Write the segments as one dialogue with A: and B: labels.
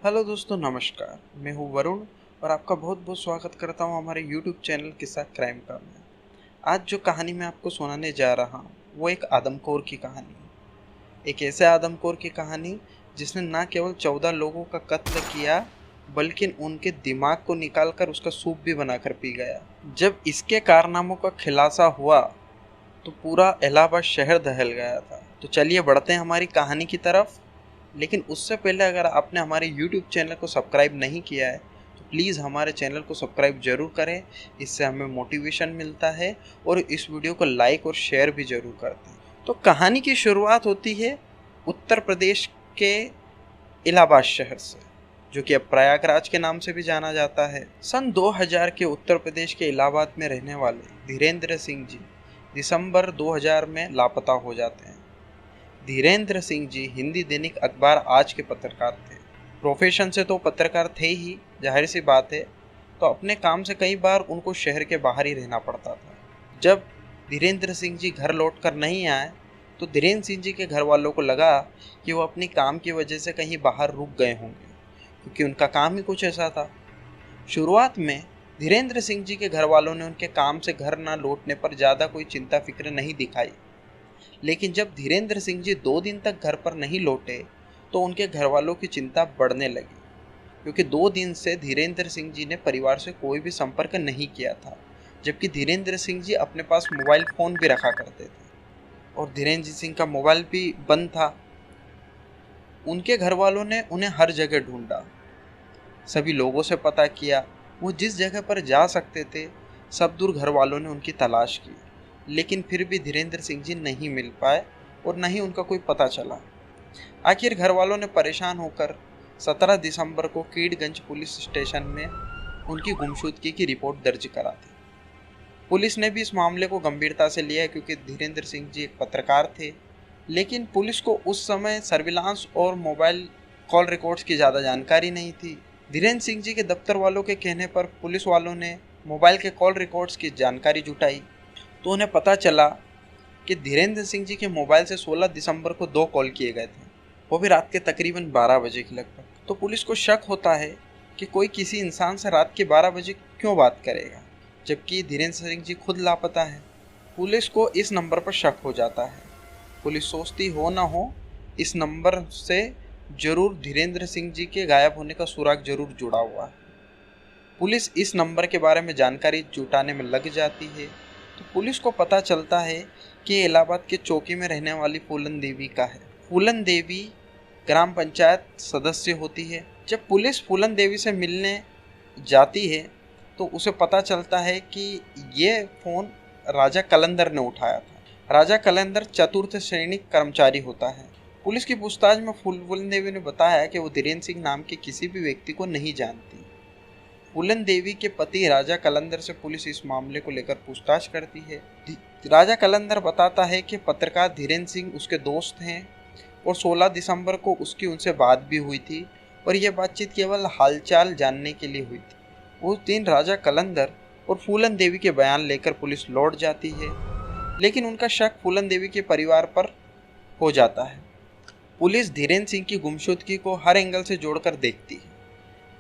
A: Hello दोस्तों, नमस्कार। मैं हूँ वरुण और आपका बहुत बहुत स्वागत करता हूँ हमारे YouTube चैनल किस्सा क्राइम का में। आज जो कहानी मैं आपको सुनाने जा रहा हूँ वो एक आदमखोर की कहानी है। एक ऐसे आदमखोर की कहानी जिसने ना केवल 14 लोगों का कत्ल किया बल्कि उनके दिमाग को निकालकर उसका सूप भी बनाकर पी गया। जब इसके कारनामों का खुलासा हुआ तो पूरा इलाहाबाद शहर दहल गया था। तो चलिए बढ़ते हैं हमारी कहानी की तरफ। लेकिन उससे पहले अगर आपने हमारे YouTube चैनल को सब्सक्राइब नहीं किया है तो प्लीज़ हमारे चैनल को सब्सक्राइब ज़रूर करें। इससे हमें मोटिवेशन मिलता है और इस वीडियो को लाइक और शेयर भी ज़रूर करते हैं। तो कहानी की शुरुआत होती है उत्तर प्रदेश के इलाहाबाद शहर से, जो कि अब प्रयागराज के नाम से भी जाना जाता है। सन 2000 के उत्तर प्रदेश के इलाहाबाद में रहने वाले धीरेन्द्र सिंह जी दिसंबर 2000 में लापता हो जाते हैं। धीरेन्द्र सिंह जी हिंदी दैनिक अखबार आज के पत्रकार थे। प्रोफेशन से तो पत्रकार थे ही, जाहिर सी बात है, तो अपने काम से कई बार उनको शहर के बाहर ही रहना पड़ता था। जब धीरेन्द्र सिंह जी घर लौट कर नहीं आए तो धीरेन्द्र सिंह जी के घर वालों को लगा कि वो अपनी काम की वजह से कहीं बाहर रुक गए होंगे, क्योंकि उनका काम ही कुछ ऐसा था। शुरुआत में धीरेन्द्र सिंह जी के घर वालों ने उनके काम से घर न लौटने पर ज़्यादा कोई चिंता फिक्र नहीं दिखाई, लेकिन जब धीरेन्द्र सिंह जी 2 दिन तक घर पर नहीं लौटे तो उनके घर वालों की चिंता बढ़ने लगी, क्योंकि 2 दिन से धीरेन्द्र सिंह जी ने परिवार से कोई भी संपर्क नहीं किया था, जबकि धीरेन्द्र सिंह जी अपने पास मोबाइल फ़ोन भी रखा करते थे और धीरेन्द्र सिंह का मोबाइल भी बंद था। उनके घर वालों ने उन्हें हर जगह ढूंढा, सभी लोगों से पता किया, वो जिस जगह पर जा सकते थे सब दूर घर वालों ने उनकी तलाश की, लेकिन फिर भी धीरेन्द्र सिंह जी नहीं मिल पाए और न ही उनका कोई पता चला। आखिर घर वालों ने परेशान होकर 17 दिसंबर को कीड़गंज पुलिस स्टेशन में उनकी गुमशुदगी की रिपोर्ट दर्ज करा दी। पुलिस ने भी इस मामले को गंभीरता से लिया, क्योंकि धीरेन्द्र सिंह जी एक पत्रकार थे। लेकिन पुलिस को उस समय सर्विलांस और मोबाइल कॉल रिकॉर्ड्स की ज़्यादा जानकारी नहीं थी। धीरेन्द्र सिंह जी के दफ्तर वालों के कहने पर पुलिस वालों ने मोबाइल के कॉल रिकॉर्ड्स की जानकारी जुटाई तो उन्हें पता चला कि धीरेन्द्र सिंह जी के मोबाइल से 16 दिसंबर को 2 कॉल किए गए थे, वो भी रात के तकरीबन 12 बजे के लगभग। तो पुलिस को शक होता है कि कोई किसी इंसान से रात के 12 बजे क्यों बात करेगा, जबकि धीरेन्द्र सिंह जी खुद लापता है। पुलिस को इस नंबर पर शक हो जाता है। पुलिस सोचती हो ना हो इस नंबर से जरूर धीरेन्द्र सिंह जी के गायब होने का सुराग जरूर जुड़ा हुआ है। पुलिस इस नंबर के बारे में जानकारी जुटाने में लग जाती है तो पुलिस को पता चलता है कि इलाहाबाद के चौकी में रहने वाली फूलन देवी का है। फूलन देवी ग्राम पंचायत सदस्य होती है। जब पुलिस फूलन देवी से मिलने जाती है तो उसे पता चलता है कि ये फ़ोन राजा कलंदर ने उठाया था। राजा कलंदर चतुर्थ श्रेणी कर्मचारी होता है। पुलिस की पूछताछ में फूलन देवी ने बताया कि वो धीरेन्द्र सिंह नाम के किसी भी व्यक्ति को नहीं जानती। फूलन देवी के पति राजा कलंदर से पुलिस इस मामले को लेकर पूछताछ करती है। राजा कलंदर बताता है कि पत्रकार धीरेन्द्र सिंह उसके दोस्त हैं और 16 दिसंबर को उसकी उनसे बात भी हुई थी और यह बातचीत केवल हालचाल जानने के लिए हुई थी। उस दिन राजा कलंदर और फूलन देवी के बयान लेकर पुलिस लौट जाती है, लेकिन उनका शक फूलन देवी के परिवार पर हो जाता है। पुलिस धीरेन्द्र सिंह की गुमशुदगी को हर एंगल से जोड़कर देखती है।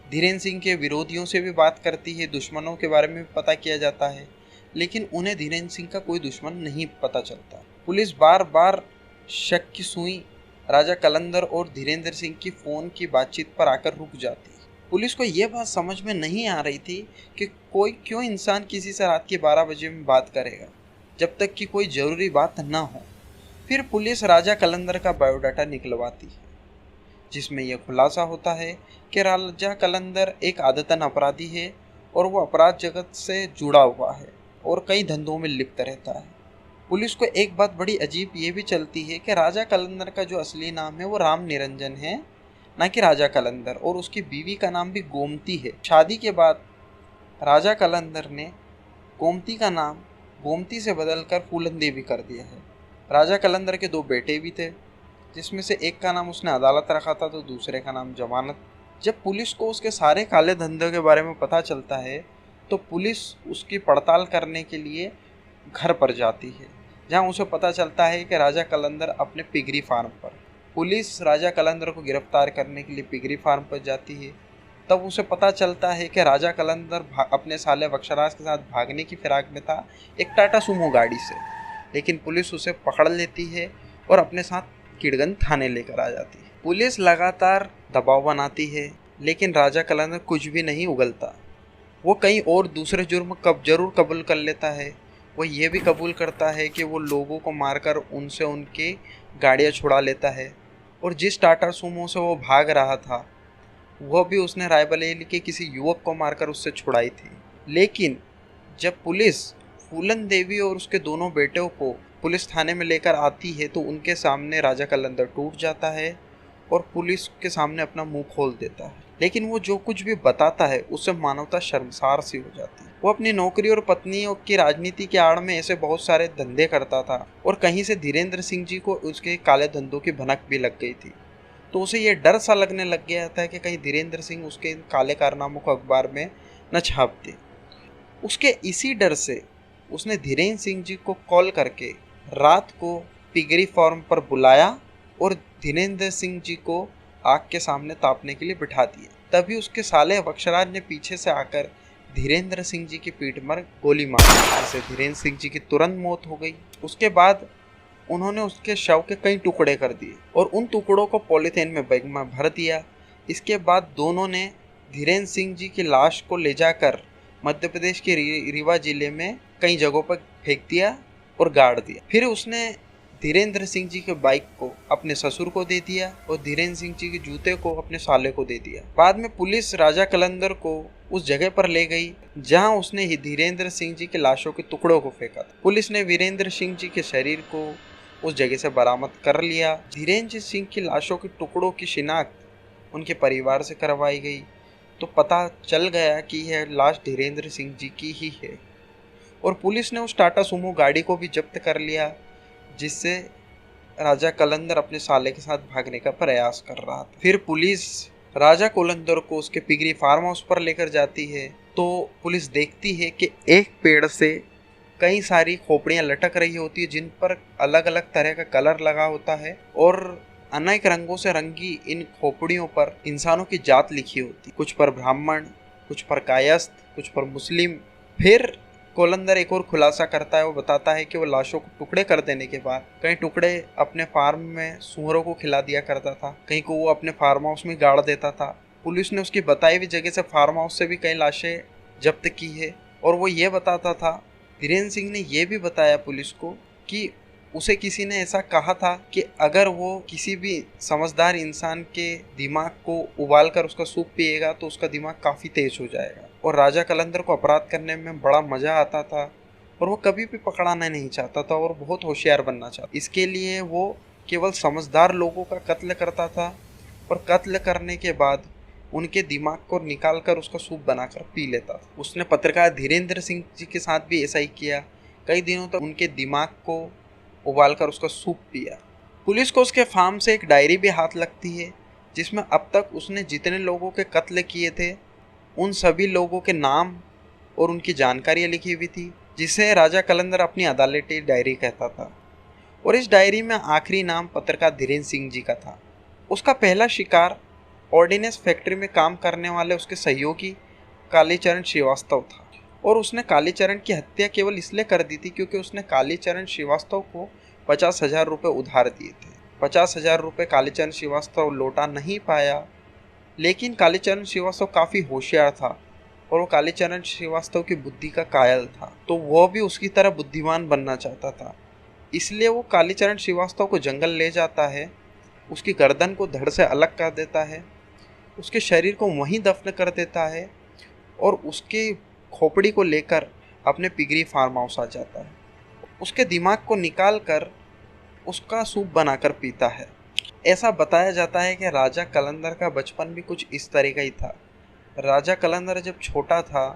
A: धीरेन्द्र सिंह के विरोधियों से भी बात करती है, दुश्मनों के बारे में भी पता किया जाता है, लेकिन उन्हें धीरेन्द्र सिंह का कोई दुश्मन नहीं पता चलता। पुलिस बार बार शक की सुई राजा कलंदर और धीरेन्द्र सिंह की फ़ोन की बातचीत पर आकर रुक जाती है। पुलिस को यह बात समझ में नहीं आ रही थी कि कोई क्यों इंसान किसी से रात के 12 बजे में बात करेगा जब तक कि कोई ज़रूरी बात ना हो। फिर पुलिस राजा कलंदर का बायोडाटा निकलवाती है, जिसमें यह खुलासा होता है कि राजा कलंदर एक आदतन अपराधी है और वो अपराध जगत से जुड़ा हुआ है और कई धंधों में लिप्त रहता है। पुलिस को एक बात बड़ी अजीब ये भी चलती है कि राजा कलंदर का जो असली नाम है वो राम निरंजन है, ना कि राजा कलंदर, और उसकी बीवी का नाम भी गोमती है। शादी के बाद राजा कलंदर ने गोमती का नाम गोमती से बदलकर फूलन देवी कर दिया है। राजा कलंदर के 2 बेटे भी थे, जिसमें से एक का नाम उसने अदालत रखा था तो दूसरे का नाम जमानत। जब पुलिस को उसके सारे काले धंधों के बारे में पता चलता है तो पुलिस उसकी पड़ताल करने के लिए घर पर जाती है, जहां उसे पता चलता है कि राजा कलंदर अपने पिगरी फार्म पर पुलिस राजा कलंदर को गिरफ्तार करने के लिए पिगरी फार्म पर जाती है। तब उसे पता चलता है कि राजा कलंदर अपने साले बख्शराज के साथ भागने की फिराक में था एक टाटा सुमो गाड़ी से, लेकिन पुलिस उसे पकड़ लेती है और अपने साथ किडगंज थाने लेकर आ जाती है। पुलिस लगातार दबाव बनाती है, लेकिन राजा कलंदर कुछ भी नहीं उगलता। वो कई और दूसरे जुर्म जरूर कबूल कर लेता है। वो ये भी कबूल करता है कि वो लोगों को मारकर उनसे उनकी गाड़ियाँ छुड़ा लेता है, और जिस टाटा सुमो से वो भाग रहा था वह भी उसने रायबरेली के किसी युवक को मारकर उससे छुड़ाई थी। लेकिन जब पुलिस फूलन देवी और उसके दोनों बेटों को पुलिस थाने में लेकर आती है तो उनके सामने राजा कलंदर टूट जाता है और पुलिस के सामने अपना मुंह खोल देता है। लेकिन वो जो कुछ भी बताता है उससे मानवता शर्मसार सी हो जाती है। वो अपनी नौकरी और पत्नियों की राजनीति के आड़ में ऐसे बहुत सारे धंधे करता था, और कहीं से धीरेन्द्र सिंह जी को उसके काले धंधों की भनक भी लग गई थी। तो उसे ये डर सा लगने लग गया था कि कहीं धीरेन्द्र सिंह उसके काले कारनामों को अखबार में न छाप दे। उसके इसी डर से उसने धीरेन्द्र सिंह जी को कॉल करके रात को पिगरी फार्म पर बुलाया और धीरेन्द्र सिंह जी को आग के सामने तापने के लिए बिठा दिया। तभी उसके साले बख्शराज ने पीछे से आकर धीरेन्द्र सिंह जी की पीठ पर गोली मार दी, जिससे धीरेन्द्र सिंह जी की तुरंत मौत हो गई। उसके बाद उन्होंने उसके शव के कई टुकड़े कर दिए और उन टुकड़ों को पॉलीथीन में बैग में भर दिया। इसके बाद दोनों ने धीरेन्द्र सिंह जी की लाश को ले जाकर मध्य प्रदेश के रीवा जिले में कई जगहों पर फेंक दिया और गाड़ दिया। फिर उसने धीरेन्द्र सिंह जी के बाइक को अपने ससुर को दे दिया और धीरेन्द्र सिंह जी के जूते को अपने साले को दे दिया। बाद में पुलिस राजा कलंदर को उस जगह पर ले गई जहां उसने ही धीरेन्द्र सिंह जी के लाशों के टुकड़ों को फेंका था। पुलिस ने वीरेंद्र सिंह जी के शरीर को उस जगह से बरामद कर लिया। धीरेन्द्र सिंह की लाशों के टुकड़ों की शिनाख्त उनके परिवार से करवाई गई, तो पता चल गया कि यह लाश धीरेन्द्र सिंह जी की ही है। और पुलिस ने उस टाटा सुमो गाड़ी को भी जब्त कर लिया, जिससे राजा कलंदर अपने साले के साथ भागने का प्रयास कर रहा था। फिर पुलिस राजा कलंदर को उसके पिगरी फार्म हाउस पर लेकर जाती है, तो पुलिस देखती है कि एक पेड़ से कई सारी खोपड़ियां लटक रही होती है, जिन पर अलग अलग तरह का कलर लगा होता है, और अनेक रंगों से रंगी इन खोपड़ियों पर इंसानों की जात लिखी होती। कुछ पर ब्राह्मण, कुछ पर कायस्थ, कुछ पर मुस्लिम। फिर कलंदर एक और खुलासा करता है। वो बताता है कि वो लाशों को टुकड़े कर देने के बाद कई टुकड़े अपने फार्म में सूअरों को खिला दिया करता था, कहीं को वो अपने फार्म हाउस में गाड़ देता था। पुलिस ने उसकी बताई हुई जगह से फार्म हाउस से भी कई लाशें जब्त की है। और वो ये बताता था, धीरेन्द्र सिंह ने यह भी बताया पुलिस को कि उसे किसी ने ऐसा कहा था कि अगर वो किसी भी समझदार इंसान के दिमाग को उबाल कर उसका सूप पिएगा तो उसका दिमाग काफ़ी तेज हो जाएगा। और राजा कलंदर को अपराध करने में बड़ा मज़ा आता था और वो कभी भी पकड़ाना नहीं चाहता था और बहुत होशियार बनना चाहता। इसके लिए वो केवल समझदार लोगों का कत्ल करता था और कत्ल करने के बाद उनके दिमाग को निकाल कर उसका सूप बनाकर पी लेता था। उसने पत्रकार धीरेन्द्र सिंह जी के साथ भी ऐसा ही किया। कई दिनों तक उनके दिमाग को उबालकर उसका सूप पिया। पुलिस को उसके फार्म से एक डायरी भी हाथ लगती है, जिसमें अब तक उसने जितने लोगों के कत्ल किए थे उन सभी लोगों के नाम और उनकी जानकारियाँ लिखी हुई थी, जिसे राजा कलंदर अपनी अदालती डायरी कहता था। और इस डायरी में आखिरी नाम पत्रकार धीरेन्द्र सिंह जी का था। उसका पहला शिकार ऑर्डिनेंस फैक्ट्री में काम करने वाले उसके सहयोगी कालीचरण श्रीवास्तव था। और उसने कालीचरण की हत्या केवल इसलिए कर दी थी क्योंकि उसने कालीचरण श्रीवास्तव को 50,000 रुपये उधार दिए थे। 50,000 रुपये कालीचरण श्रीवास्तव लौटा नहीं पाया, लेकिन कालीचरण श्रीवास्तव काफ़ी होशियार था और वो कालीचरण श्रीवास्तव की बुद्धि का कायल था, तो वह भी उसकी तरह बुद्धिमान बनना चाहता था। इसलिए वो कालीचरण श्रीवास्तव को जंगल ले जाता है, उसकी गर्दन को धड़ से अलग कर देता है, उसके शरीर को वहीं दफन कर देता है और उसकी खोपड़ी को लेकर अपने पिगरी फार्म हाउस आ जाता है। उसके दिमाग को निकाल कर उसका सूप बनाकर पीता है। ऐसा बताया जाता है कि राजा कलंदर का बचपन भी कुछ इस तरह का ही था। राजा कलंदर जब छोटा था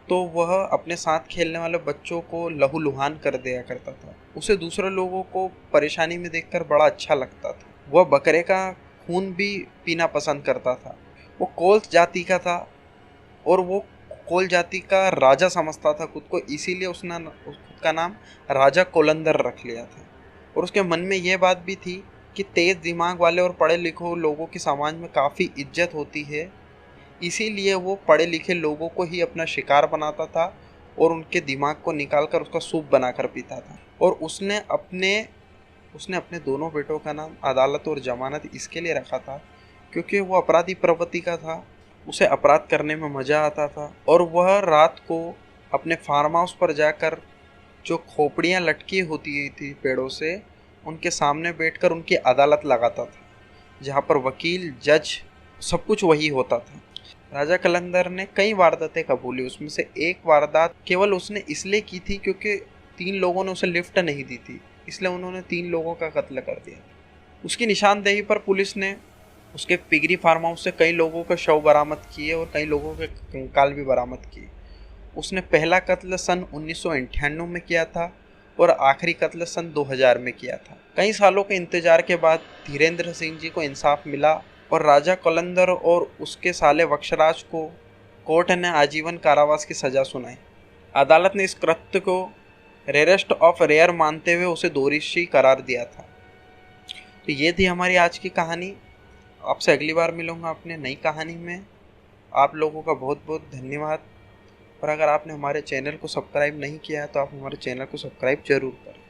A: तो वह अपने साथ खेलने वाले बच्चों को लहूलुहान कर दिया करता था। उसे दूसरे लोगों को परेशानी में देखकर बड़ा अच्छा लगता था। वह बकरे का खून भी पीना पसंद करता था। वो कोल जाति का था और वो कोल जाति का राजा समझता था खुद को, इसीलिए उसने खुद का नाम राजा कलंदर रख लिया था। और उसके मन में यह बात भी थी कि तेज़ दिमाग वाले और पढ़े लिखे लोगों की समाज में काफ़ी इज्जत होती है, इसीलिए वो पढ़े लिखे लोगों को ही अपना शिकार बनाता था और उनके दिमाग को निकाल कर उसका सूप बनाकर पीता था। और उसने अपने दोनों बेटों का नाम अदालत और जमानत इसके लिए रखा था क्योंकि वो अपराधी प्रवृत्ति का था, उसे अपराध करने में मज़ा आता था और वह रात को अपने फार्म हाउस पर जाकर जो खोपड़ियाँ लटकी होती थी पेड़ों से, उनके सामने बैठकर उनकी अदालत लगाता था, जहाँ पर वकील जज सब कुछ वही होता था। राजा कलंदर ने कई वारदातें कबूली, उसमें से एक वारदात केवल उसने इसलिए की थी क्योंकि 3 लोगों ने उसे लिफ्ट नहीं दी थी, इसलिए उन्होंने 3 लोगों का कत्ल कर दिया। उसकी निशानदेही पर पुलिस ने उसके पिगरी फार्म हाउस से कई लोगों के शव बरामद किए और कई लोगों के कंकाल भी बरामद किए। उसने पहला कत्ल सन 1998 में किया था और आखिरी कत्ल सन 2000 में किया था। कई सालों के इंतजार के बाद धीरेन्द्र सिंह जी को इंसाफ मिला और राजा कलंदर और उसके साले वक्षराज को कोर्ट ने आजीवन कारावास की सजा सुनाई। अदालत ने इस कृत्य को रेयरेस्ट ऑफ रेयर मानते हुए उसे दोषी करार दिया था। तो ये थी हमारी आज की कहानी। आपसे अगली बार मिलूंगा अपने नई कहानी में। आप लोगों का बहुत बहुत धन्यवाद। और अगर आपने हमारे चैनल को सब्सक्राइब नहीं किया है तो आप हमारे चैनल को सब्सक्राइब जरूर करें।